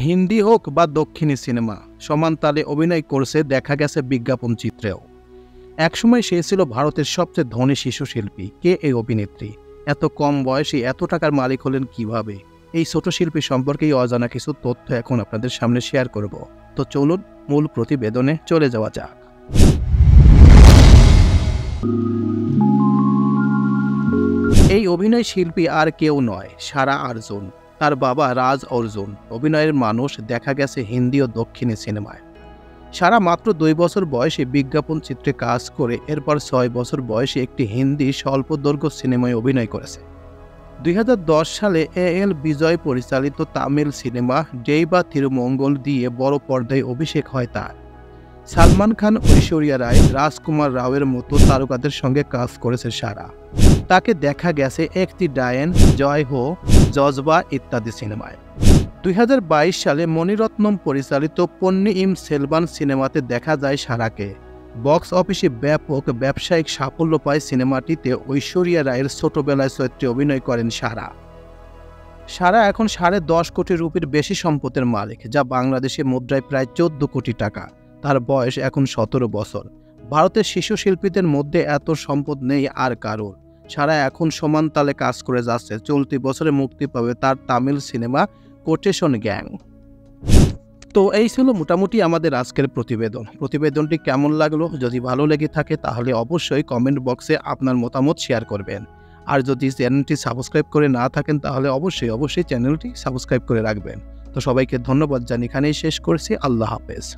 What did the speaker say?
হিন্দি হোক বা দক্ষিণী সিনেমা সমান তালে অভিনয় করছে দেখা গেছে বিজ্ঞাপন চিত্রেও। একসময় সে ছিল ভারতের সবচেয়ে ধনী শিশু শিল্পী। কে এই অভিনেত্রী? এত কম বয়সে এত টাকার মালিক হলেন কিভাবে? এই ছোট শিল্পী সম্পর্কেই অজানা কিছু তথ্য এখন আপনাদের সামনে শেয়ার করব। তো চলুন মূল প্রতিবেদনে চলে যাওয়া যাক। এই অভিনয় শিল্পী আর কেউ নয়, সারা আর্জুন। তার বাবা রাজ অর্জুন অভিনয়ের মানুষ, দেখা গেছে হিন্দি ও দক্ষিণী সিনেমায়। সারা মাত্র 2 বছর বয়সে বিজ্ঞাপন চিত্রে কাজ করে এরপর 6 বছর বয়সে একটি হিন্দি স্বল্পদৈর্ঘ্য সিনেমায় অভিনয় করেছে। 2010 সালে এল বিজয় পরিচালিত তামিল সিনেমা ডেইবা তিরুমঙ্গল দিয়ে বড় পর্দায় অভিষেক হয় তার। সালমান খান, ঐশ্বরিয়া রায়, রাজকুমার রাওয়ের মতো তারকাদের সঙ্গে কাজ করেছে সারা। তাকে দেখা গেছে একটি ডায়েন, জয় হো, জজবা ইত্যাদি সিনেমায়। 2022 সালে মণিরত্নম পরিচালিত পন্নিয়িন সেলভান সিনেমাতে দেখা যায় সারাকে। বক্স অফিসে ব্যাপক ব্যবসায়িক সাফল্য পায় সিনেমাটিতে ঐশ্বরিয়া রায়ের ছোটবেলায় চরিত্রে অভিনয় করেন সারা। সারা এখন 10.5 কোটি রুপির বেশি সম্পদের মালিক, যা বাংলাদেশি মুদ্রায় প্রায় 14 কোটি টাকা। তার বয়স এখন 17 বছর। ভারতের শিশু শিল্পীদের মধ্যে এত সম্পদ নেই আর কারোর। সারা এখন সমান তালে কাজ করে যাচ্ছে। চলতি বছরে মুক্তি পাবে তার তামিল সিনেমা কোটেশন গ্যাং। তো এই ছিল মোটামুটি আমাদের আজকের প্রতিবেদনটি কেমন লাগলো? যদি ভালো লেগে থাকে তাহলে অবশ্যই কমেন্ট বক্সে আপনার মতামত শেয়ার করবেন। আর যদি চ্যানেলটি সাবস্ক্রাইব করে না থাকেন তাহলে অবশ্যই চ্যানেলটি সাবস্ক্রাইব করে রাখবেন। তো সবাইকে ধন্যবাদ জানিয়ে এখানেই শেষ করছি। আল্লাহ হাফেজ।